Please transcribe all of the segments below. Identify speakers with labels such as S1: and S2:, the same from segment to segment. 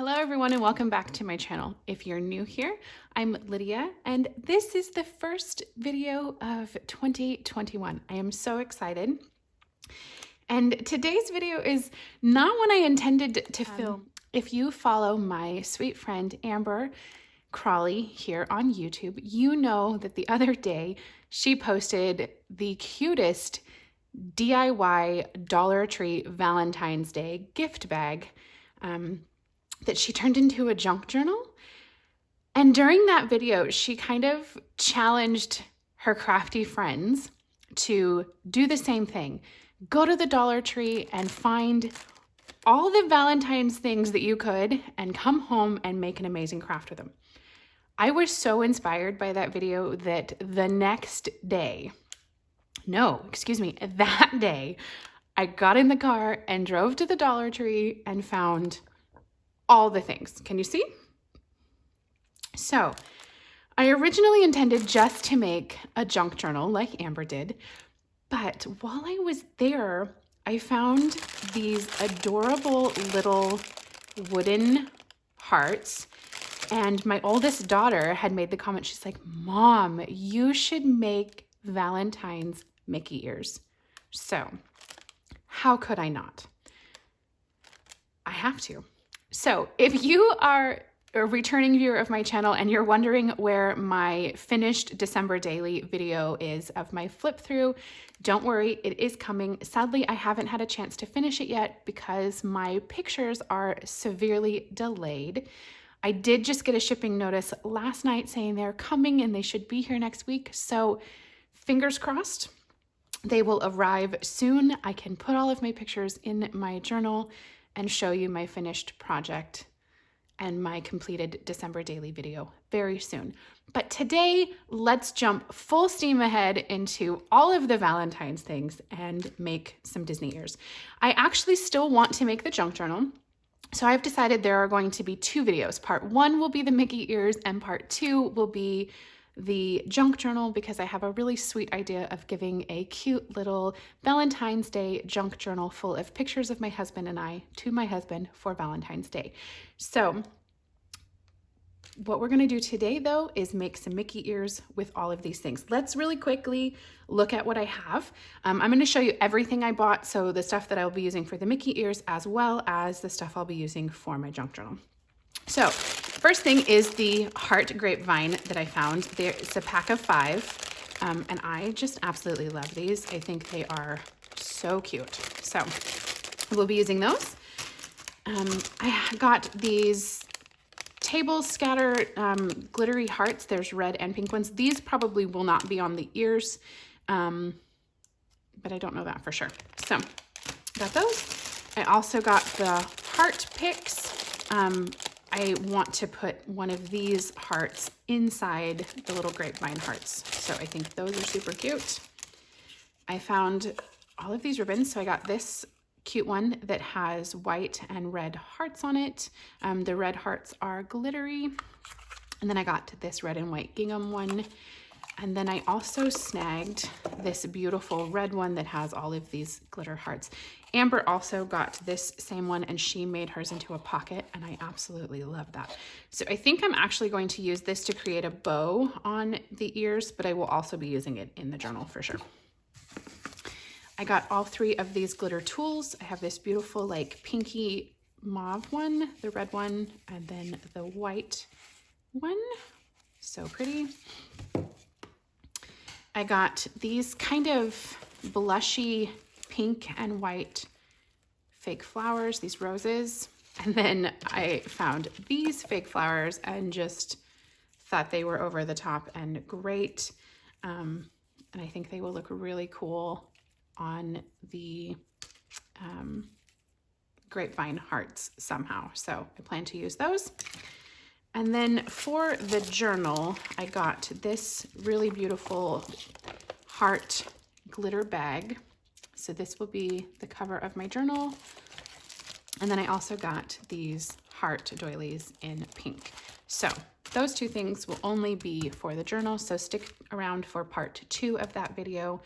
S1: Hello everyone and welcome back to my channel. If you're new here, I'm Lydia and this is the first video of 2021. I am so excited. And today's video is not one I intended to film. If you follow my sweet friend Amber Crawley here on YouTube, you know that the other day she posted the cutest DIY Dollar Tree Valentine's Day gift bag that she turned into a junk journal. And during that video, she kind of challenged her crafty friends to do the same thing. Go to the Dollar Tree and find all the Valentine's things that you could and come home and make an amazing craft with them. I was so inspired by that video that the next day, that day, I got in the car and drove to the Dollar Tree and found all the things. Can you see? So I originally intended just to make a junk journal like Amber did, but while I was there, I found these adorable little wooden hearts, and my oldest daughter had made the comment, she's like, "Mom, you should make Valentine's Mickey ears." So how could I not? I have to. So if you are a returning viewer of my channel and you're wondering where my finished December daily video is of my flip through, don't worry, it is coming. Sadly, I haven't had a chance to finish it yet because my pictures are severely delayed. I did just get a shipping notice last night saying they're coming and they should be here next week. So fingers crossed, they will arrive soon. I can put all of my pictures in my journal and show you my finished project and my completed December daily video very soon. But today, let's jump full steam ahead into all of the Valentine's things and make some Disney ears. I actually still want to make the junk journal, so I've decided there are going to be two videos. Part one will be the Mickey ears and part two will be the junk journal, because I have a really sweet idea of giving a cute little Valentine's Day junk journal full of pictures of my husband and I to my husband for Valentine's Day. So what we're gonna do today though is make some Mickey ears with all of these things. Let's really quickly look at what I have. I'm gonna show you everything I bought, so the stuff that I'll be using for the Mickey ears as well as the stuff I'll be using for my junk journal. So first thing is the heart grapevine that I found. It's a pack of 5, and I just absolutely love these. I think they are so cute. So we'll be using those. I got these table scatter glittery hearts. There's red and pink ones. These probably will not be on the ears, but I don't know that for sure. So got those. I also got the heart picks. I want to put one of these hearts inside the little grapevine hearts. So I think those are super cute. I found all of these ribbons. So I got this cute one that has white and red hearts on it. The red hearts are glittery. And then I got this red and white gingham one. And then I also snagged this beautiful red one that has all of these glitter hearts. Amber also got this same one and she made hers into a pocket, and I absolutely love that. So I think I'm actually going to use this to create a bow on the ears, but I will also be using it in the journal for sure. I got all 3 of these glitter tools. I have this beautiful like pinky mauve one, the red one, and then the white one. So pretty. I got these kind of blushy pink and white fake flowers, these roses. And then I found these fake flowers and just thought they were over the top and great. And I think they will look really cool on the grapevine hearts somehow. So I plan to use those. And then for the journal, I got this really beautiful heart glitter bag. So this will be the cover of my journal. And then I also got these heart doilies in pink. So those 2 things will only be for the journal. So stick around for part 2 of that video.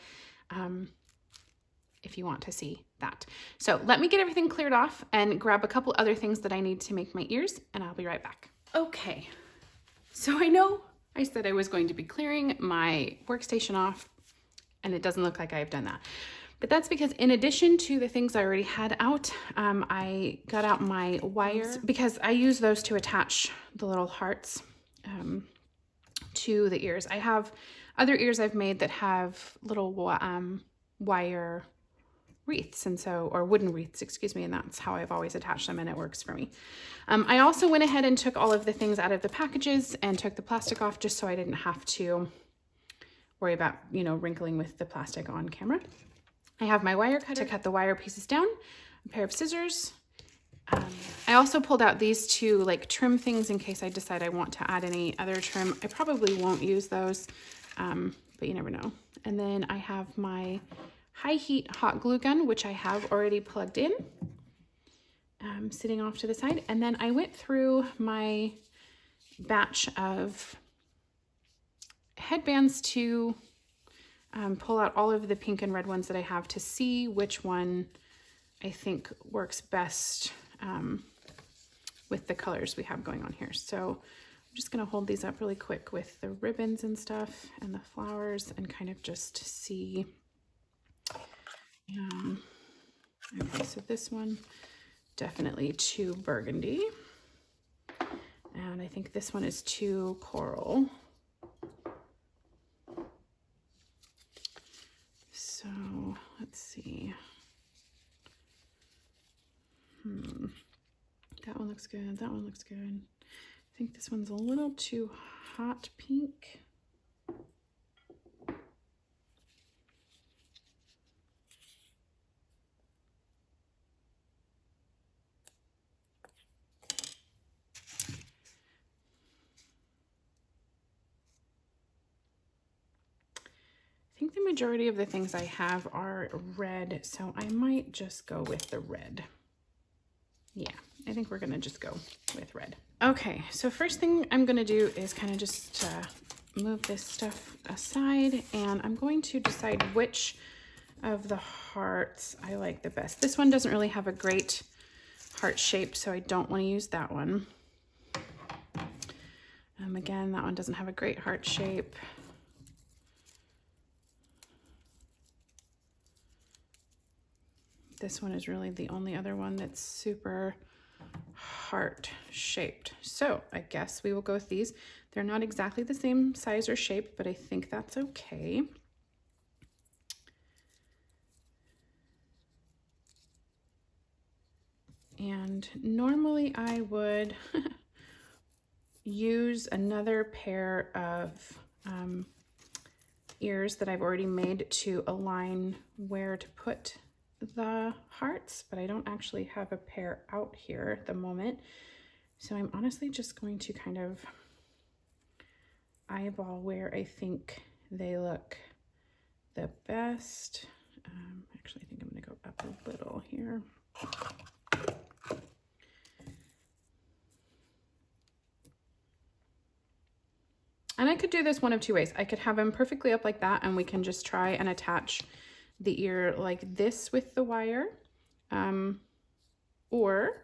S1: if you want to see that. So let me get everything cleared off and grab a couple other things that I need to make my ears, and I'll be right back. Okay, so I know I said I was going to be clearing my workstation off, and it doesn't look like I've done that. But that's because in addition to the things I already had out, I got out my wire because I use those to attach the little hearts to the ears. I have other ears I've made that have little wire wreaths, and so, or wooden wreaths, excuse me, and that's how I've always attached them, and it works for me. I also went ahead and took all of the things out of the packages and took the plastic off just so I didn't have to worry about, you know, wrinkling with the plastic on camera. I have my wire cutter to cut the wire pieces down, a pair of scissors. I also pulled out these two like trim things in case I decide I want to add any other trim. I probably won't use those, but you never know. And then I have my high heat hot glue gun, which I have already plugged in, sitting off to the side. And then I went through my batch of headbands to pull out all of the pink and red ones that I have to see which one I think works best with the colors we have going on here. So I'm just gonna hold these up really quick with the ribbons and stuff and the flowers and kind of just see. Okay, so this one, definitely too burgundy. And I think this one is too coral. So let's see. That one looks good. That one looks good. I think this one's a little too hot pink. I think the majority of the things I have are red, so I might just go with the red. Yeah, I think we're gonna just go with red. Okay, so first thing I'm gonna do is kind of just move this stuff aside, and I'm going to decide which of the hearts I like the best. This one doesn't really have a great heart shape, so I don't want to use that one. Again, that one doesn't have a great heart shape. This one is really the only other one that's super heart shaped. So I guess we will go with these. They're not exactly the same size or shape, but I think that's okay. And normally I would use another pair of ears that I've already made to align where to put the hearts, but I don't actually have a pair out here at the moment. So I'm honestly just going to kind of eyeball where I think they look the best. Actually, I think I'm gonna go up a little here. And I could do this one of two ways. I could have them perfectly up like that, and we can just try and attach the ear like this with the wire, or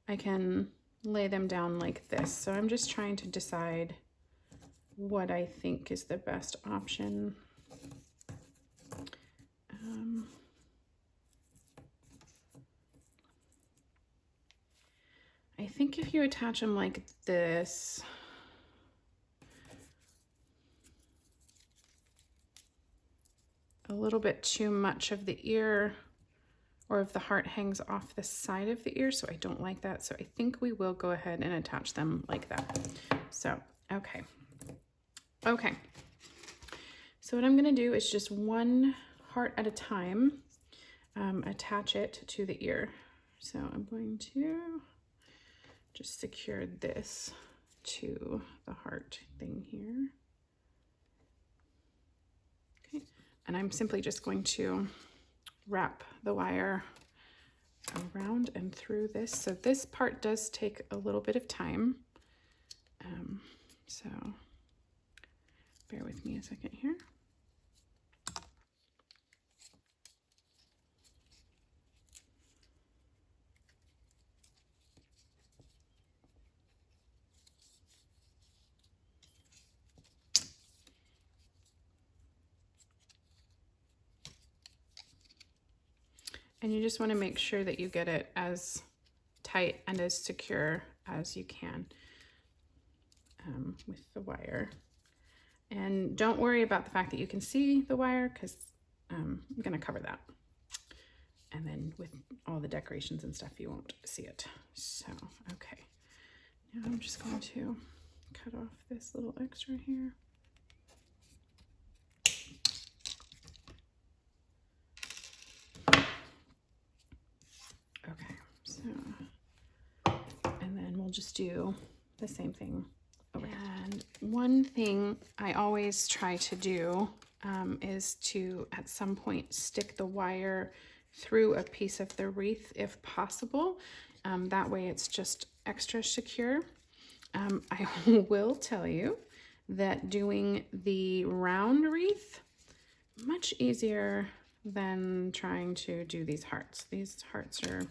S1: I can lay them down like this. So I'm just trying to decide what I think is the best option. I think if you attach them like this, a little bit too much of the ear or if the heart hangs off the side of the ear, so I don't like that. So I think we will go ahead and attach them like that. So, okay. Okay. So what I'm gonna do is just one heart at a time, attach it to the ear. So I'm going to just secure this to the heart thing here. Okay. And I'm simply just going to wrap the wire around and through this. So this part does take a little bit of time. So bear with me a second here. And you just want to make sure that you get it as tight and as secure as you can with the wire. And don't worry about the fact that you can see the wire, because I'm going to cover that. And then with all the decorations and stuff, you won't see it. So, okay. Now I'm just going to cut off this little extra here. Okay, so, and then we'll just do the same thing over here. And one thing I always try to do is to, at some point, stick the wire through a piece of the wreath if possible. That way it's just extra secure. I will tell you that doing the round wreath, much easier than trying to do these hearts. These hearts are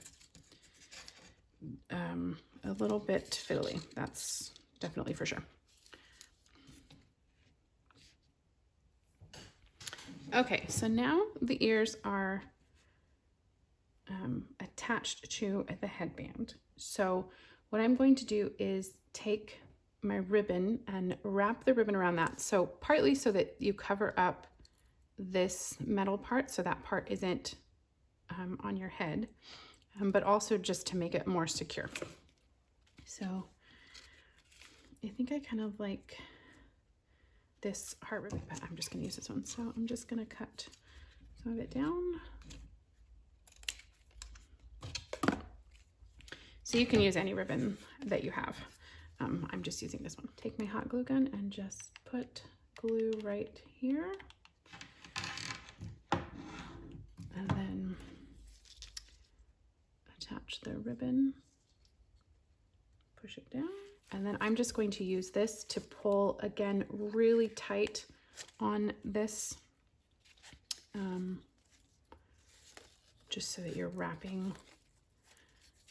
S1: a little bit fiddly, that's definitely for sure. Okay, so now the ears are attached to the headband. So what I'm going to do is take my ribbon and wrap the ribbon around that. So partly so that you cover up this metal part so that part isn't on your head, but also just to make it more secure. So I think I kind of like this heart ribbon, but I'm just going to use this one. So I'm just going to cut some of it down. So you can use any ribbon that you have. I'm just using this one. Take my hot glue gun and just put glue right here. And then attach the ribbon, push it down. And then I'm just going to use this to pull again really tight on this, just so that you're wrapping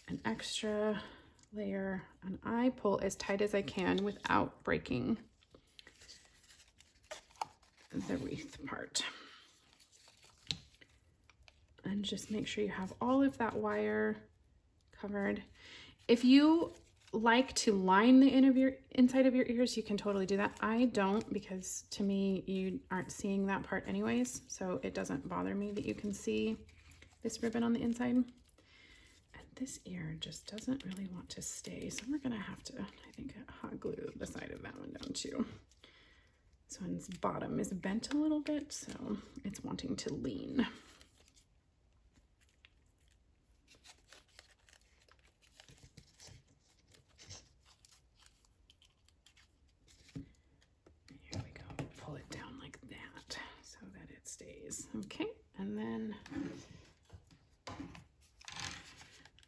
S1: an extra layer, and I pull as tight as I can without breaking the wreath part. And just make sure you have all of that wire covered. If you like to line the inside of your ears, you can totally do that. I don't, because to me you aren't seeing that part anyways, so it doesn't bother me that you can see this ribbon on the inside. This ear just doesn't really want to stay, so we're gonna have to, I think, hot glue the side of that one down too. This one's bottom is bent a little bit, so it's wanting to lean. Here we go, pull it down like that so that it stays. Okay, and then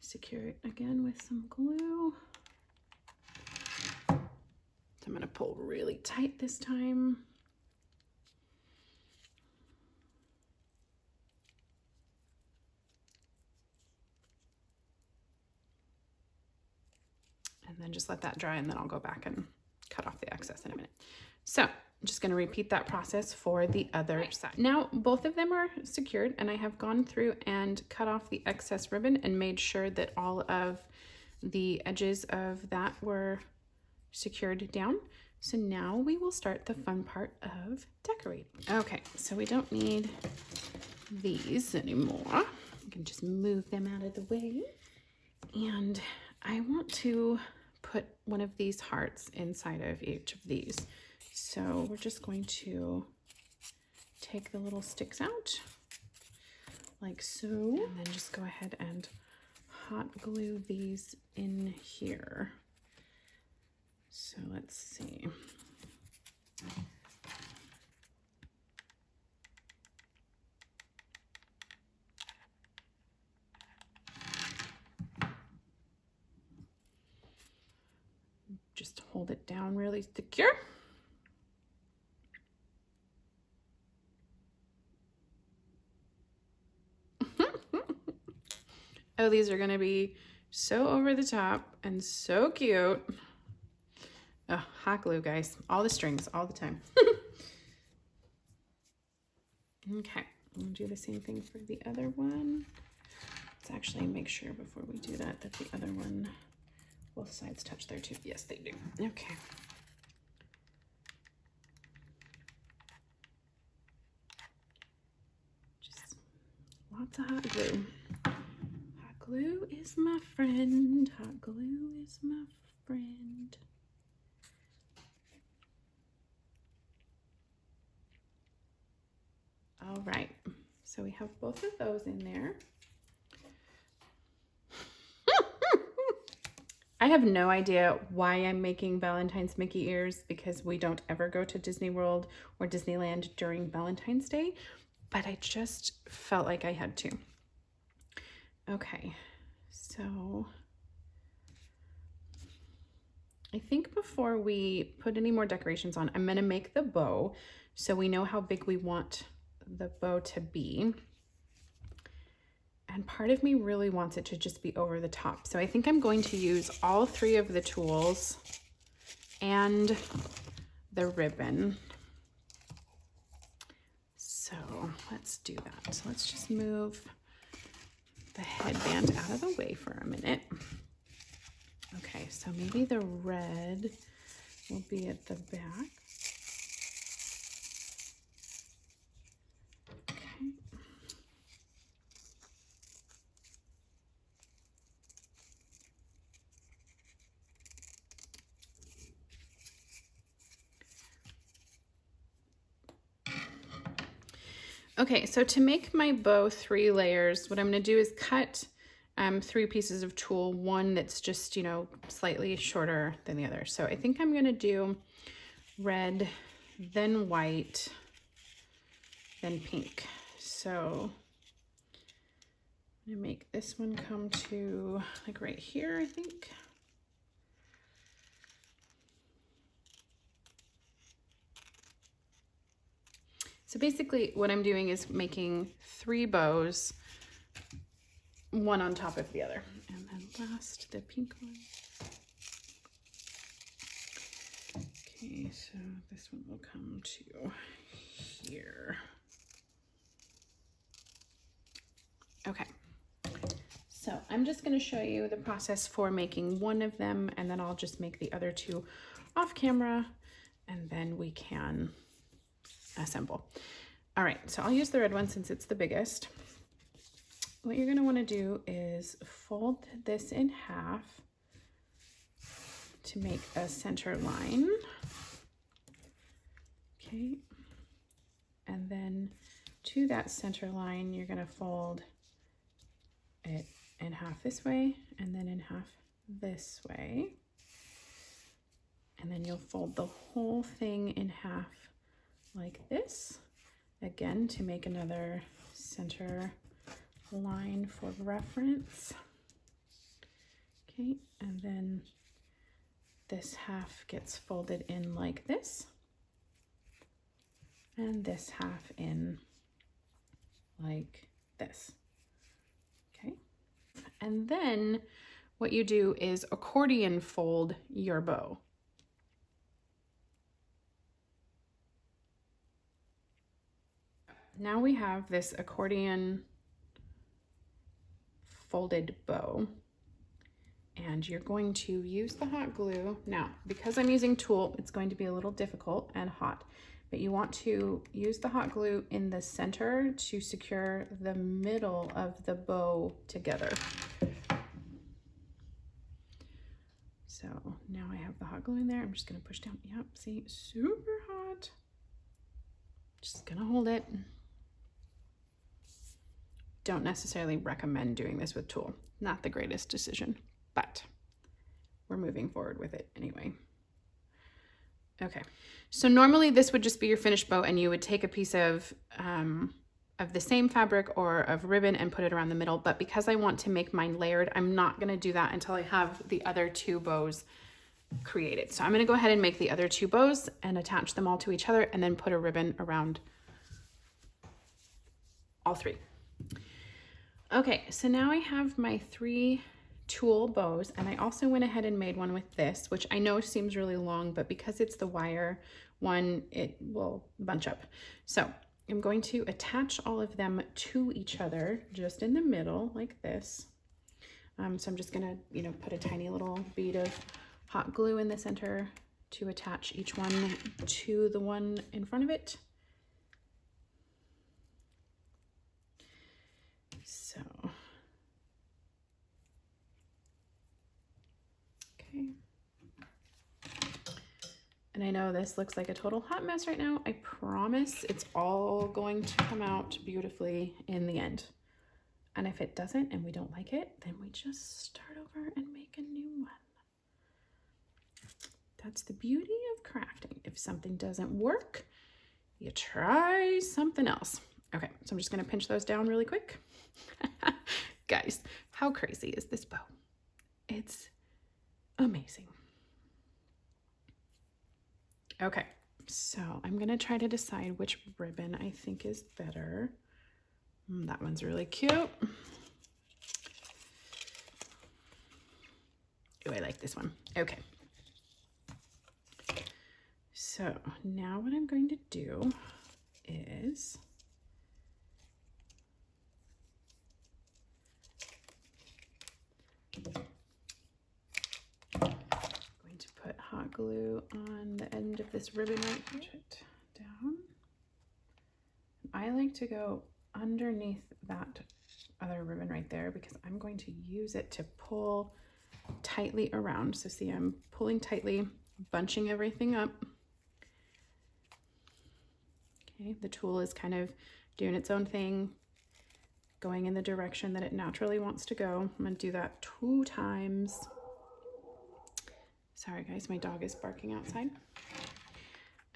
S1: secure it again with some glue. So I'm going to pull really tight this time. And then just let that dry, and then I'll go back and cut off the excess in a minute. So I'm just going to repeat that process for the other side. Now, both of them are secured, and I have gone through and cut off the excess ribbon and made sure that all of the edges of that were secured down. So now we will start the fun part of decorating. Okay, so we don't need these anymore. You can just move them out of the way. And I want to put one of these hearts inside of each of these. So we're just going to take the little sticks out like so, and then just go ahead and hot glue these in here. So let's see. Just hold it down really secure. Oh, these are gonna be so over the top and so cute. Oh, hot glue, guys. All the strings, all the time. Okay, we'll do the same thing for the other one. let's actually make sure before we do that that the other one, both sides touch there too. Yes, they do. Okay. Just lots of hot glue. Hot glue is my friend. Hot glue is my friend. All right, so we have both of those in there. I have no idea why I'm making Valentine's Mickey ears because we don't ever go to Disney World or Disneyland during Valentine's Day, but I just felt like I had to. Okay, so I think before we put any more decorations on, I'm gonna make the bow so we know how big we want the bow to be. And part of me really wants it to just be over the top. So I think I'm going to use all 3 of the tools and the ribbon. So let's do that. So let's just move the headband out of the way for a minute. Okay, so maybe the red will be at the back. Okay, so to make my bow 3 layers, what I'm gonna do is cut 3 pieces of tulle, one that's just, you know, slightly shorter than the other. So I think I'm gonna do red, then white, then pink. So I'm gonna make this one come to like right here, I think. So basically what I'm doing is making 3 bows, one on top of the other. And then last, the pink one. Okay, so this one will come to here. Okay, so I'm just gonna show you the process for making one of them, and then I'll just make the other 2 off camera, and then we can assemble. All right, so I'll use the red one since it's the biggest. What you're gonna wanna do is fold this in half to make a center line. Okay, and then to that center line, you're gonna fold it in half this way and then in half this way. And then you'll fold the whole thing in half like this, again, to make another center line for reference. Okay, and then this half gets folded in like this, and this half in like this. Okay, and then what you do is accordion fold your bow. Now we have this accordion folded bow, and you're going to use the hot glue. Now, because I'm using tulle, it's going to be a little difficult and hot, but you want to use the hot glue in the center to secure the middle of the bow together. So now I have the hot glue in there. I'm just gonna push down. Yep, see, super hot. Just gonna hold it. Don't necessarily recommend doing this with tulle. Not the greatest decision, but we're moving forward with it anyway. Okay, so normally this would just be your finished bow, and you would take a piece of the same fabric or of ribbon and put it around the middle, but because I want to make mine layered, I'm not gonna do that until I have the other 2 bows created. So I'm gonna go ahead and make the other 2 bows and attach them all to each other and then put a ribbon around all 3. Okay, so now I have my 3 tulle bows, and I also went ahead and made one with this, which I know seems really long, but because it's the wire one, it will bunch up. So am going to attach all of them to each other just in the middle like this. So I'm just gonna, you know, put a tiny little bead of hot glue in the center to attach each one to the one in front of it. So, okay. And I know this looks like a total hot mess right now. I promise it's all going to come out beautifully in the end. And if it doesn't and we don't like it, then we just start over and make a new one. That's the beauty of crafting. If something doesn't work, you try something else. Okay, so I'm just gonna pinch those down really quick. Guys, how crazy is this bow? It's amazing. Okay, so I'm gonna try to decide which ribbon I think is better. That one's really cute. Oh, I like this one. Okay. So now what I'm going to do is going to put hot glue on the end of this ribbon right here. Push it down. I like to go underneath that other ribbon right there because I'm going to use it to pull tightly around. So see, I'm pulling tightly, bunching everything up. Okay, the tool is kind of doing its own thing, going in the direction that it naturally wants to go. I'm gonna do that 2 times. Sorry guys, my dog is barking outside.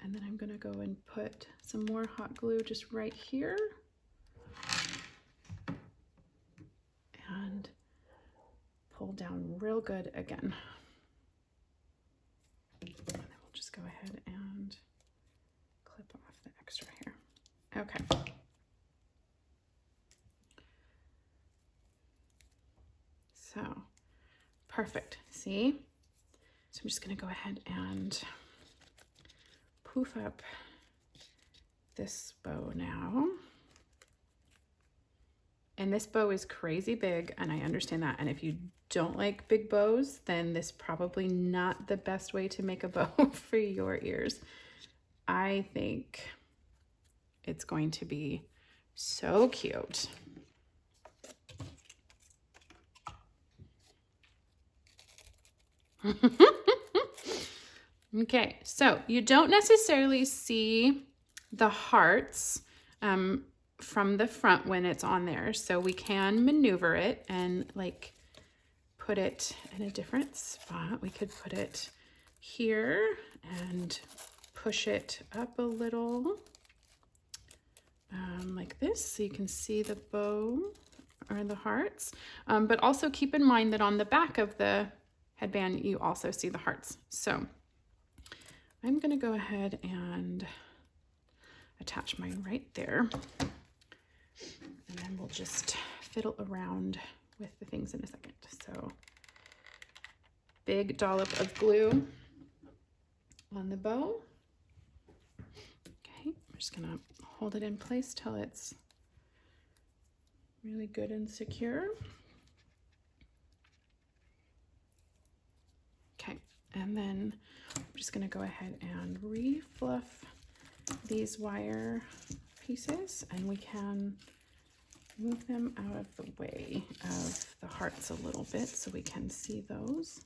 S1: And then I'm gonna go and put some more hot glue just right here. And pull down real good again. And then we'll just go ahead and clip off the extra here. Okay. So, perfect. See? So I'm just gonna go ahead and poof up this bow now. And this bow is crazy big, and I understand that. And if you don't like big bows, then this is probably not the best way to make a bow for your ears. I think it's going to be so cute. Okay, so you don't necessarily see the hearts from the front when it's on there, so we can maneuver it and like put it in a different spot. We could put it here and push it up a little like this so you can see the bow or the hearts, but also keep in mind that on the back of the headband you also see the hearts. So I'm gonna go ahead and attach mine right there. And then we'll just fiddle around with the things in a second. So big dollop of glue on the bow. Okay, I'm just gonna hold it in place till it's really good and secure. Okay, and then I'm just gonna go ahead and re-fluff these wire pieces, and we can move them out of the way of the hearts a little bit so we can see those.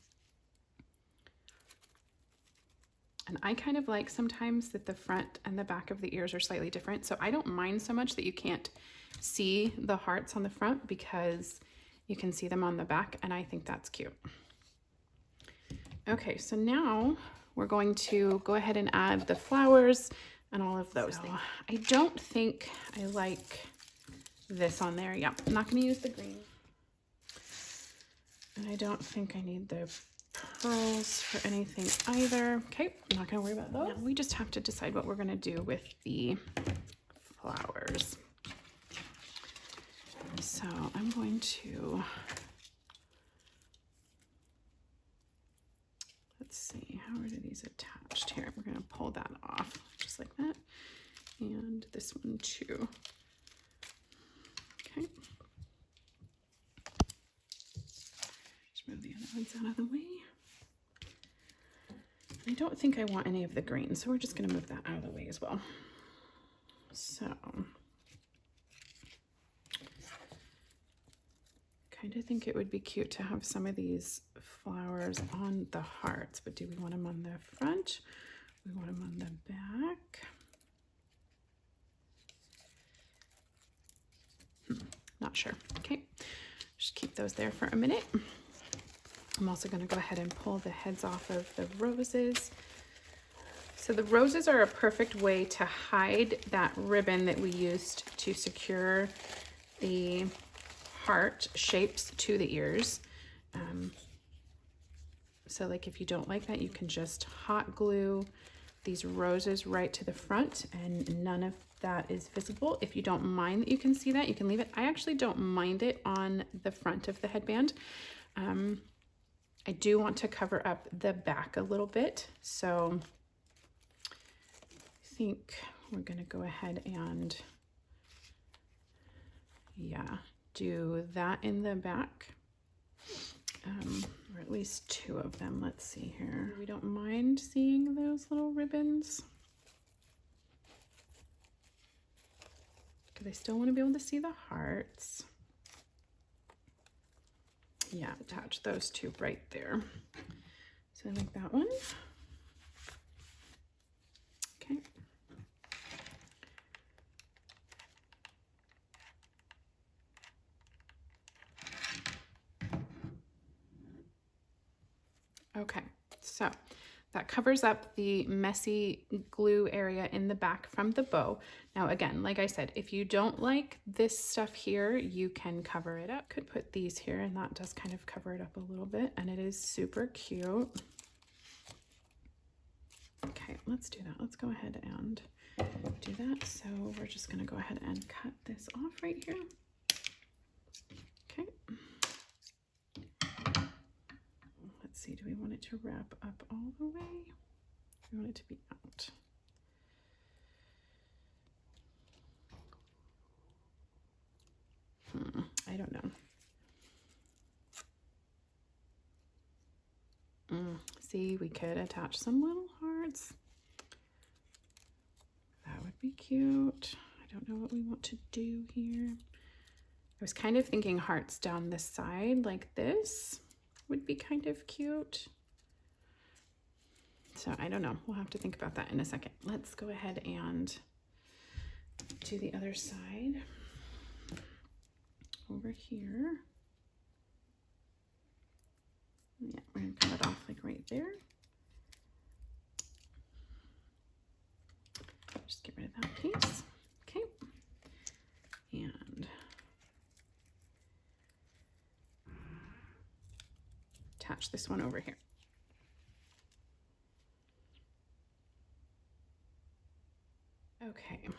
S1: And I kind of like sometimes that the front and the back of the ears are slightly different, so I don't mind so much that you can't see the hearts on the front because you can see them on the back, and I think that's cute. Okay, so now we're going to go ahead and add the flowers and all of those things. I don't think I like this on there. Yeah, I'm not going to use the green. And I don't think I need the pearls for anything either. Okay, I'm not going to worry about those. Now we just have to decide what we're going to do with the flowers. So I'm going to, let's see, how are these attached here? We're going to pull that off just like that. And this one too. Okay. Just move the other ones out of the way. I don't think I want any of the green, so we're just going to move that out of the way as well. So, kind of think it would be cute to have some of these flowers on the hearts, but do we want them on the front? We want them on the back. Not sure. Okay, just keep those there for a minute. I'm also going to go ahead and pull the heads off of the roses. So the roses are a perfect way to hide that ribbon that we used to secure the heart shapes to the ears. So like if you don't like that, you can just hot glue these roses right to the front and none of that is visible. If you don't mind that you can see that, you can leave it. I actually don't mind it on the front of the headband. I do want to cover up the back a little bit, so I think we're going to go ahead and, yeah, do that in the back, or at least two of them. Let's see here. We don't mind seeing those little ribbons, because I still want to be able to see the hearts. Yeah, attach those two right there. So I like that one. Okay. Okay, so that covers up the messy glue area in the back from the bow. Now again, like I said, if you don't like this stuff here, you can cover it up. Could put these here and that does kind of cover it up a little bit and it is super cute. Okay, let's do that. Let's go ahead and do that. So we're just gonna go ahead and cut this off right here. Okay. Let's see, do we want it to wrap up all the way? We want it to be out. I don't know. See, we could attach some little hearts. That would be cute. I don't know what we want to do here. I was kind of thinking hearts down the side like this would be kind of cute. So I don't know. We'll have to think about that in a second. Let's go ahead and do the other side over here. Yeah, we're gonna cut it off like right there. Just get rid of that piece. Okay. And attach this one over here. Okay.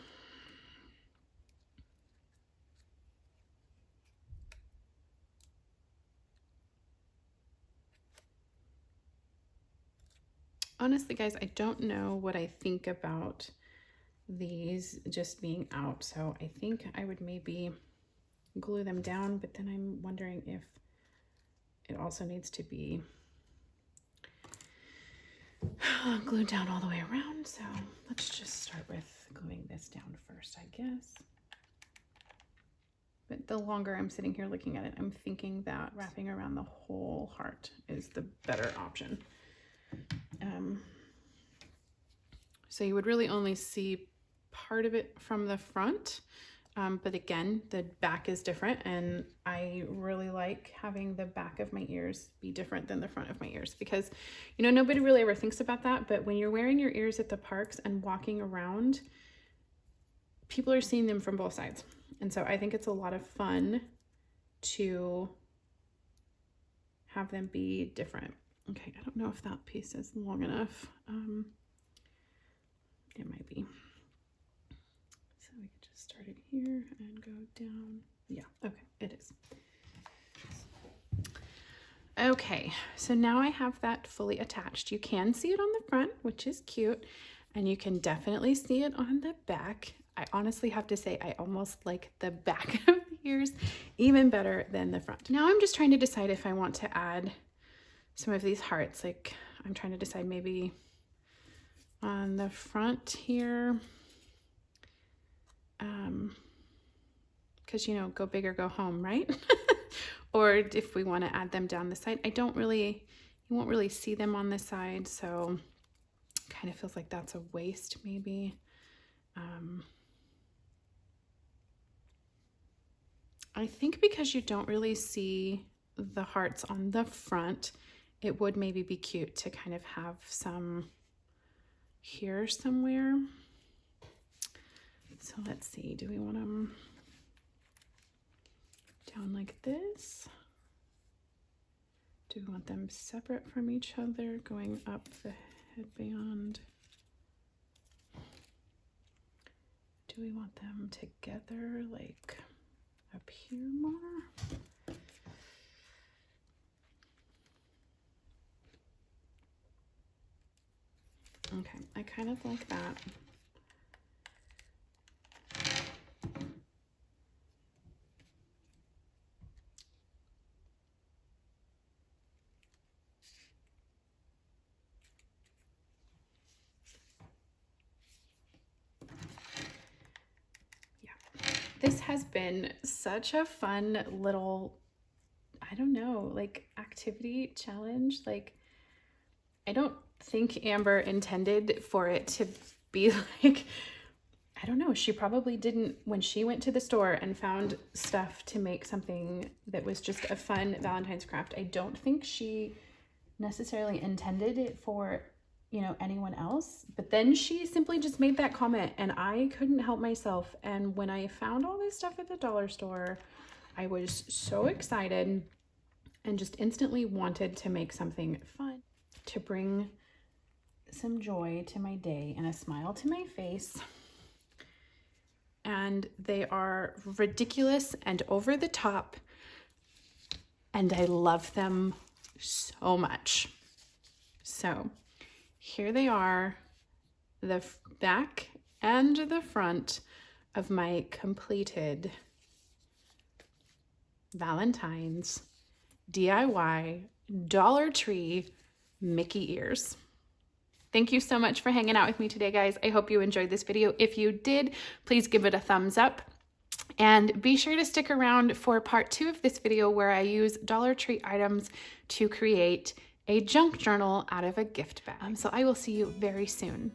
S1: Honestly, guys, I don't know what I think about these just being out. So I think I would maybe glue them down, but then I'm wondering if it also needs to be glued down all the way around. So let's just start with gluing this down first, I guess. But the longer I'm sitting here looking at it, I'm thinking that wrapping around the whole heart is the better option. So you would really only see part of it from the front, but again, the back is different, and I really like having the back of my ears be different than the front of my ears, because, you know, nobody really ever thinks about that, but when you're wearing your ears at the parks and walking around, people are seeing them from both sides. And so I think it's a lot of fun to have them be different. Okay, I don't know if that piece is long enough. It might be. So we could just start it here and go down. Yeah, okay, it is. Okay, so now I have that fully attached. You can see it on the front, which is cute. And you can definitely see it on the back. I honestly have to say I almost like the back of the ears even better than the front. Now I'm just trying to decide if I want to add some of these hearts. Like I'm trying to decide maybe on the front here, because you know, go big or go home, right? Or if we want to add them down the side. You won't really see them on the side, so kind of feels like that's a waste maybe. I think because you don't really see the hearts on the front, it would maybe be cute to kind of have some here somewhere. So let's see, do we want them down like this? Do we want them separate from each other going up the headband? Do we want them together like up here more? Okay, I kind of like that. This has been such a fun little, I don't know, like activity challenge. Like, I don't think Amber intended for it to be like, I don't know, she probably didn't, when she went to the store and found stuff to make something that was just a fun Valentine's craft, I don't think she necessarily intended it for, you know, anyone else. But then she simply just made that comment and I couldn't help myself. And when I found all this stuff at the dollar store, I was so excited and just instantly wanted to make something fun to bring some joy to my day and a smile to my face. And they are ridiculous and over the top, and I love them so much. So here they are, the back and the front of my completed Valentine's DIY Dollar Tree Mickey ears. Thank you so much for hanging out with me today, guys. I hope you enjoyed this video. If you did, please give it a thumbs up. And be sure to stick around for part 2 of this video where I use Dollar Tree items to create a junk journal out of a gift bag. So I will see you very soon.